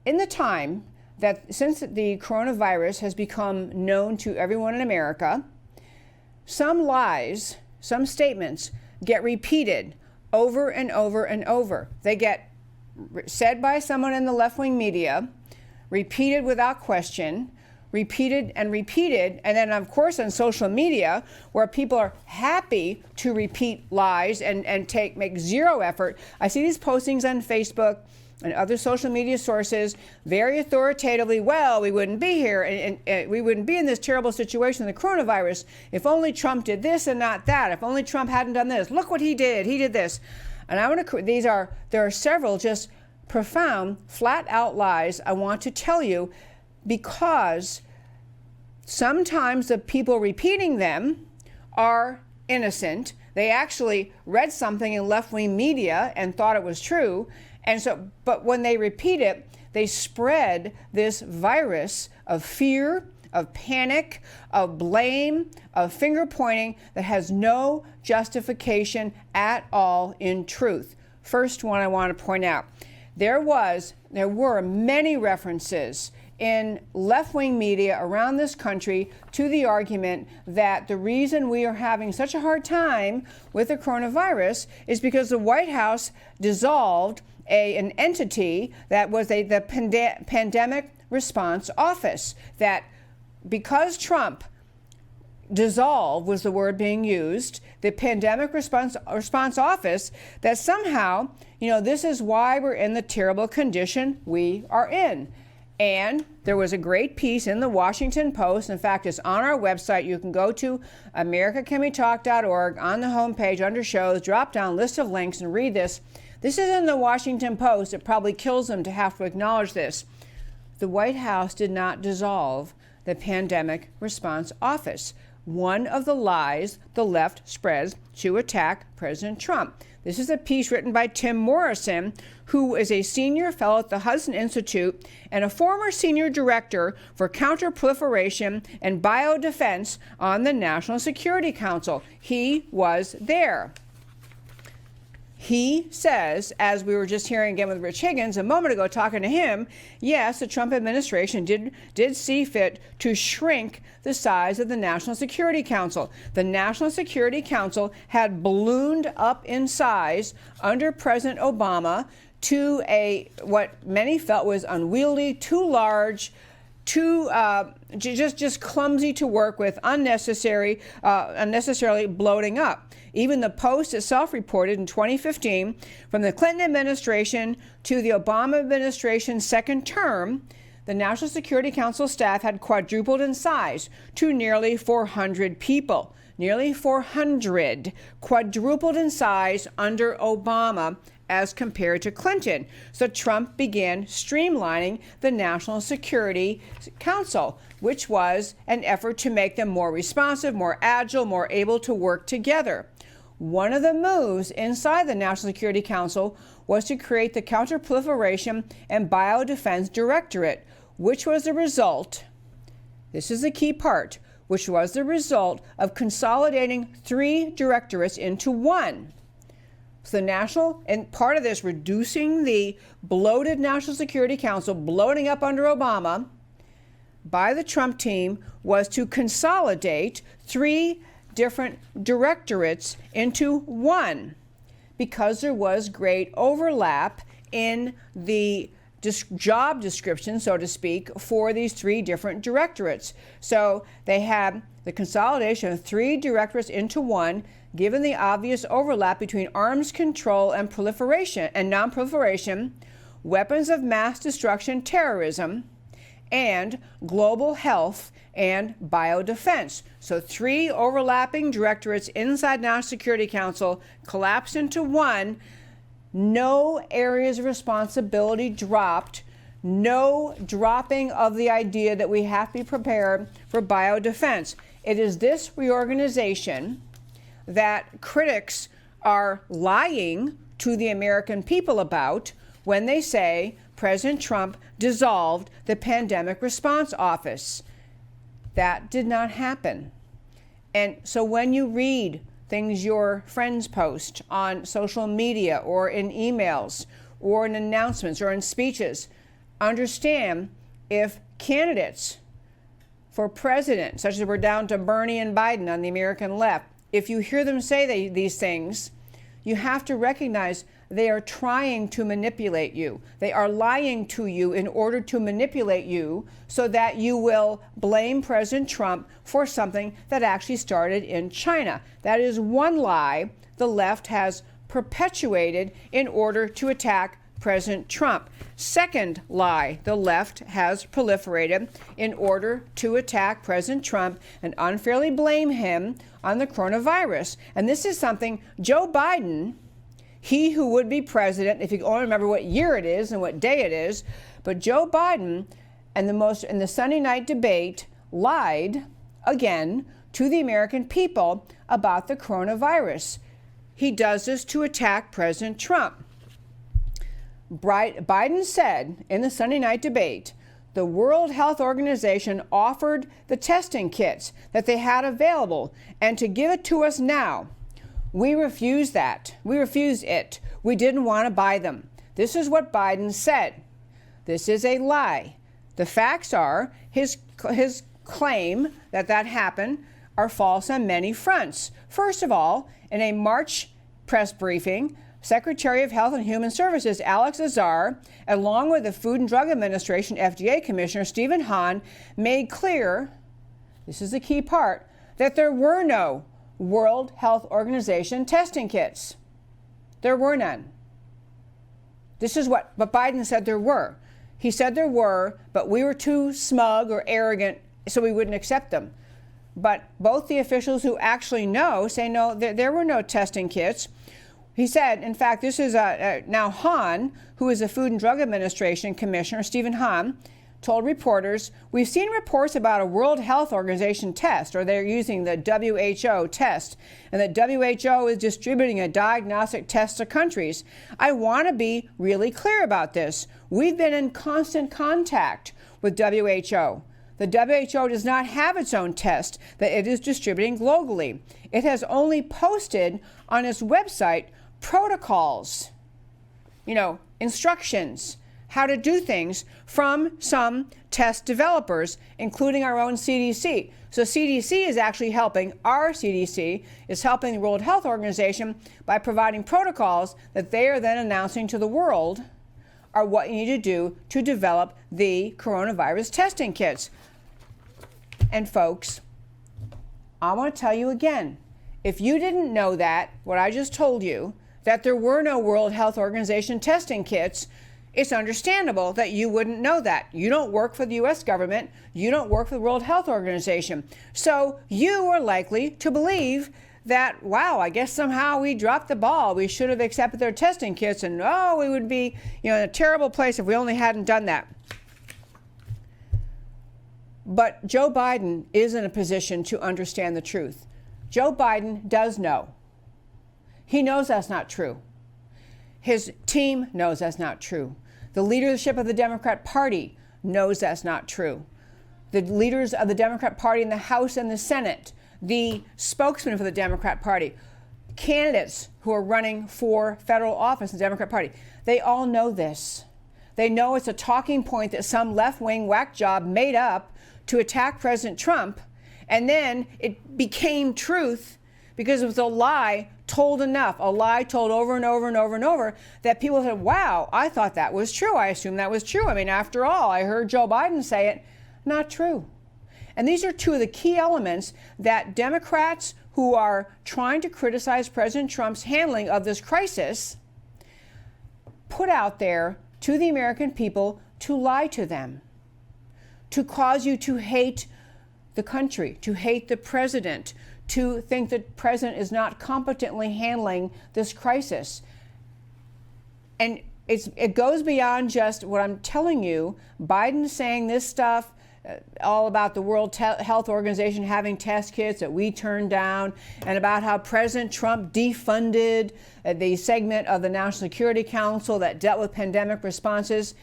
in the time that since the coronavirus has become known to everyone in America, some lies, some statements get repeated over and over and over. They get said by someone in the left-wing media, repeated without question, repeated, and then of course on social media, where people are happy to repeat lies and make zero effort. I see these postings on Facebook and other social media sources very authoritatively. Well, we wouldn't be here, and we wouldn't be in this terrible situation, the coronavirus, if only Trump did this and not that. If only Trump hadn't done this. Look what he did. He did this. And there are several just profound, flat out lies I want to tell you, because sometimes the people repeating them are innocent. They actually read something in left-wing media and thought it was true. But when they repeat it, they spread this virus of fear, of panic, of blame, of finger pointing that has no justification at all in truth. First one I want to point out, there were many references in left-wing media around this country to the argument that the reason we are having such a hard time with the coronavirus is because the White House dissolved an entity that was the Pandemic Response Office, that because Trump dissolved was the word being used, the Pandemic Response Office, that somehow, this is why we're in the terrible condition we are in. And there was a great piece in the Washington Post. In fact, it's on our website. You can go to americacanwetalk.org on the homepage under shows, drop down list of links and read this. This is in the Washington Post. It probably kills them to have to acknowledge this. The White House did not dissolve the Pandemic Response Office. One of the lies the left spreads to attack President Trump. This is a piece written by Tim Morrison, who is a senior fellow at the Hudson Institute and a former senior director for counterproliferation and biodefense on the National Security Council. He was there. He says, as we were just hearing again with Rich Higgins a moment ago talking to him, yes, the Trump administration did see fit to shrink the size of the National Security Council. The National Security Council had ballooned up in size under President Obama to what many felt was unwieldy, too large, too just clumsy to work with, unnecessarily bloating up. Even the Post itself reported in 2015, from the Clinton administration to the Obama administration's second term, the National Security Council staff had quadrupled in size to nearly 400 people. Nearly 400, quadrupled in size under Obama as compared to Clinton. So Trump began streamlining the National Security Council, which was an effort to make them more responsive, more agile, more able to work together. One of the moves inside the National Security Council was to create the Counterproliferation and Biodefense Directorate, which was the result, this is the key part, which was the result of consolidating 3 directorates into one. So and part of this, reducing the bloated National Security Council, bloating up under Obama by the Trump team, was to consolidate 3 different directorates into one, because there was great overlap in the job description, so to speak, for these 3 different directorates. So they had the consolidation of 3 directorates into one, given the obvious overlap between arms control and proliferation and non-proliferation, weapons of mass destruction, terrorism, and global health and biodefense. So 3 overlapping directorates inside National Security Council collapsed into one. No areas of responsibility dropped. No dropping of the idea that we have to be prepared for biodefense. It is this reorganization that critics are lying to the American people about when they say President Trump dissolved the Pandemic Response Office. That did not happen. And so when you read things your friends post on social media or in emails or in announcements or in speeches, understand if candidates for president, such as we're down to Bernie and Biden on the American left, if you hear them say these things, you have to recognize they are trying to manipulate you. They are lying to you in order to manipulate you so that you will blame President Trump for something that actually started in China. That is one lie the left has perpetuated in order to attack President Trump. Second lie the left has proliferated in order to attack President Trump and unfairly blame him on the coronavirus. And this is something Joe Biden, he who would be president, if you can only remember what year it is and what day it is, but Joe Biden in the Sunday night debate lied again to the American people about the coronavirus. He does this to attack President Trump. Biden said in the Sunday night debate, the World Health Organization offered the testing kits that they had available and to give it to us now. We refused that. We refused it. We didn't want to buy them. This is what Biden said. This is a lie. The facts are his claim that happened are false on many fronts. First of all, in a March press briefing, Secretary of Health and Human Services Alex Azar, along with the Food and Drug Administration FDA Commissioner Stephen Hahn, made clear, this is the key part, that there were no World Health Organization testing kits. There were none. This is what Biden said there were. He said there were, but we were too smug or arrogant, so we wouldn't accept them. But both the officials who actually know say no, there were no testing kits. He said, in fact, this is now Hahn, who is the Food and Drug Administration Commissioner, Stephen Hahn, told reporters, we've seen reports about a World Health Organization test, or they're using the WHO test, and the WHO is distributing a diagnostic test to countries. I want to be really clear about this. We've been in constant contact with WHO. The WHO does not have its own test that it is distributing globally. It has only posted on its website protocols, instructions, how to do things from some test developers, including our own CDC. So CDC is actually helping, our CDC is helping the World Health Organization by providing protocols that they are then announcing to the world are what you need to do to develop the coronavirus testing kits. And folks, I want to tell you again, if you didn't know that, what I just told you, that there were no World Health Organization testing kits, it's understandable that you wouldn't know that. You don't work for the U.S. government. You don't work for the World Health Organization. So you are likely to believe that, wow, I guess somehow we dropped the ball. We should have accepted their testing kits, and we would be in a terrible place if we only hadn't done that. But Joe Biden is in a position to understand the truth. Joe Biden does know. He knows that's not true. His team knows that's not true. The leadership of the Democrat Party knows that's not true. The leaders of the Democrat Party in the House and the Senate, the spokesman for the Democrat Party, candidates who are running for federal office in the Democrat Party, they all know this. They know it's a talking point that some left-wing whack job made up to attack President Trump, and then it became truth because it was a lie told enough, a lie told over and over and over and over, that people said, wow, I thought that was true. I assumed that was true. I mean, after all, I heard Joe Biden say it. Not true. And these are two of the key elements that Democrats who are trying to criticize President Trump's handling of this crisis put out there to the American people to lie to them, to cause you to hate the country, to hate the president, to think that the president is not competently handling this crisis. And it goes beyond just what I'm telling you. Biden saying this stuff, all about the World Health Organization having test kits that we turned down, and about how President Trump defunded the segment of the National Security Council that dealt with pandemic responses.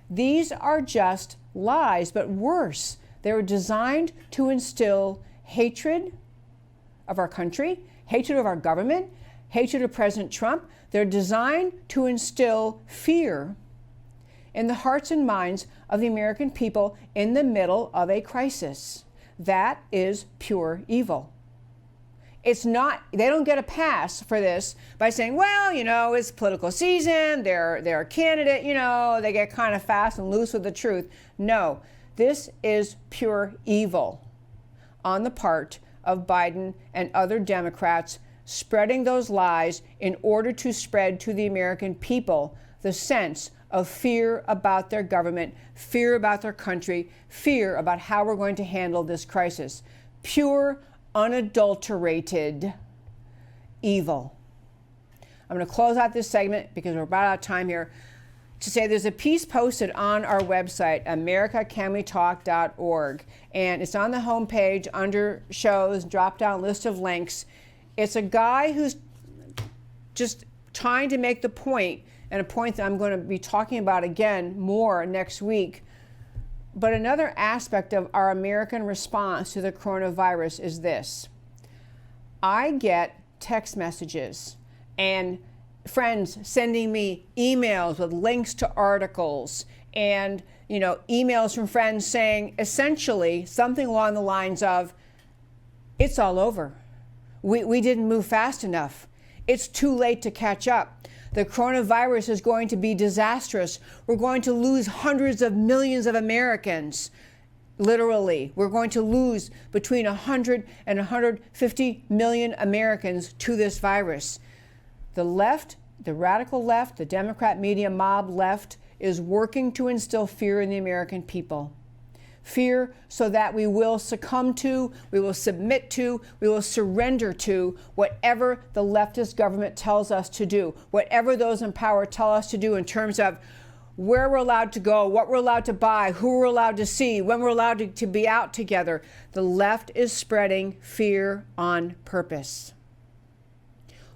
These are just lies, but worse. They were designed to instill hatred of our country, hatred of our government, hatred of President Trump. They're designed to instill fear in the hearts and minds of the American people in the middle of a crisis. That is pure evil. It's not, they don't get a pass for this by saying, well, it's political season, they're a candidate, they get kind of fast and loose with the truth. No, this is pure evil on the part of Biden and other Democrats spreading those lies in order to spread to the American people the sense of fear about their government, fear about their country, fear about how we're going to handle this crisis. Pure, unadulterated evil. I'm going to close out this segment because we're about out of time here to say there's a piece posted on our website, americacanwetalk.org, and it's on the homepage under shows, drop-down list of links. It's a guy who's just trying to make the point, and a point that I'm going to be talking about again more next week. But another aspect of our American response to the coronavirus is this. I get text messages and friends sending me emails with links to articles and, emails from friends saying essentially something along the lines of, it's all over. We didn't move fast enough. It's too late to catch up. The coronavirus is going to be disastrous. We're going to lose hundreds of millions of Americans. Literally, we're going to lose between 100 and 150 million Americans to this virus. The left, the radical left, the Democrat media mob left is working to instill fear in the American people. Fear so that we will succumb to, we will submit to, we will surrender to whatever the leftist government tells us to do, whatever those in power tell us to do in terms of where we're allowed to go, what we're allowed to buy, who we're allowed to see, when we're allowed to be out together. The left is spreading fear on purpose.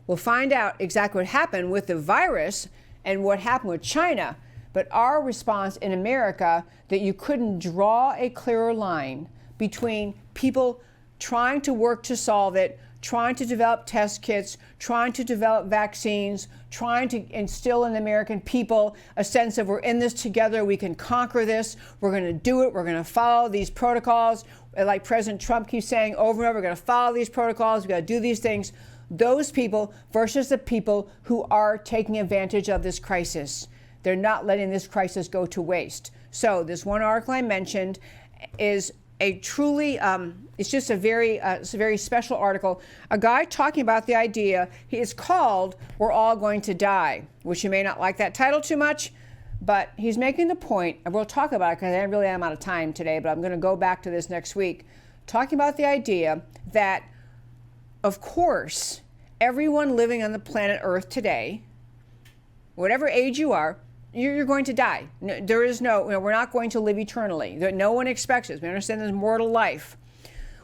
We'll find out exactly what happened with the virus and what happened with China. But our response in America, that you couldn't draw a clearer line between people trying to work to solve it, trying to develop test kits, trying to develop vaccines, trying to instill in the American people a sense of we're in this together, we can conquer this, we're going to do it, we're going to follow these protocols. Like President Trump keeps saying over and over, we're going to follow these protocols, we've got to do these things. Those people versus the people who are taking advantage of this crisis. They're not letting this crisis go to waste. So this one article I mentioned is a truly, it's just a very special article. A guy talking about the idea, it's called We're All Going to Die, which you may not like that title too much, but he's making the point, and we'll talk about it because I really am out of time today, but I'm going to go back to this next week, talking about the idea that, of course, everyone living on the planet Earth today, whatever age you are, you're going to die. There is we're not going to live eternally. No one expects us. We understand there's mortal life.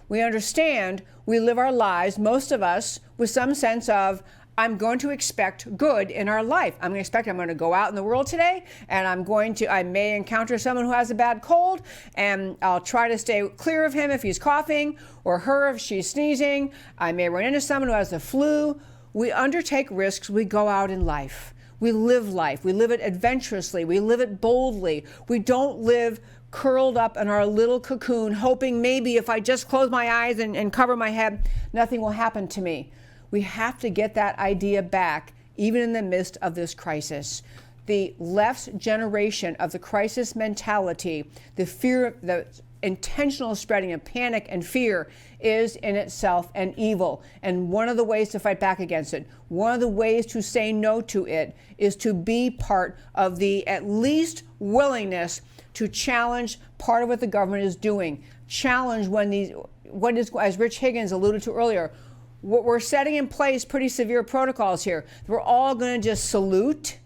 We understand we live our lives, most of us, with some sense of, I'm going to expect good in our life. I'm going to go out in the world today, and I may encounter someone who has a bad cold, and I'll try to stay clear of him if he's coughing, or her if she's sneezing. I may run into someone who has the flu. We undertake risks. We go out in life. We live life. We live it adventurously. We live it boldly. We don't live curled up in our little cocoon, hoping maybe if I just close my eyes and cover my head, nothing will happen to me. We have to get that idea back, even in the midst of this crisis. The left's generation of the crisis mentality, the fear, the intentional spreading of panic and fear is in itself an evil. And one of the ways to fight back against it, one of the ways to say no to it, is to be part of the at least willingness to challenge part of what the government is doing. Challenge as Rich Higgins alluded to earlier, we're setting in place pretty severe protocols here. We're all going to just salute.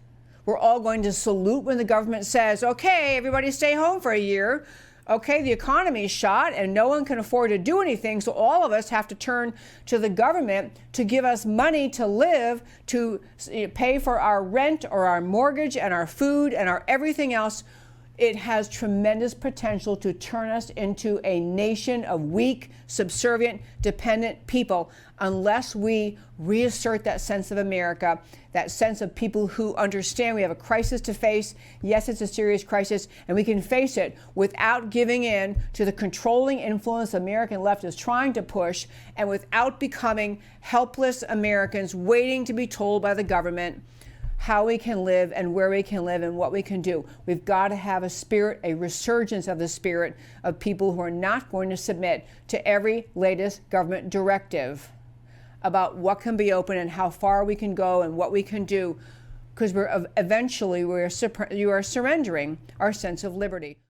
We're all going to salute when the government says, okay, everybody stay home for a year. Okay, the economy's shot and no one can afford to do anything, so all of us have to turn to the government to give us money to live, to pay for our rent or our mortgage and our food and our everything else It has tremendous potential to turn us into a nation of weak, subservient, dependent people unless we reassert that sense of America, that sense of people who understand we have a crisis to face. Yes, it's a serious crisis, and we can face it without giving in to the controlling influence the American left is trying to push, and without becoming helpless Americans waiting to be told by the government how we can live and where we can live and what we can do. We've got to have a spirit, a resurgence of the spirit of people who are not going to submit to every latest government directive about what can be open and how far we can go and what we can do, because you are surrendering our sense of liberty.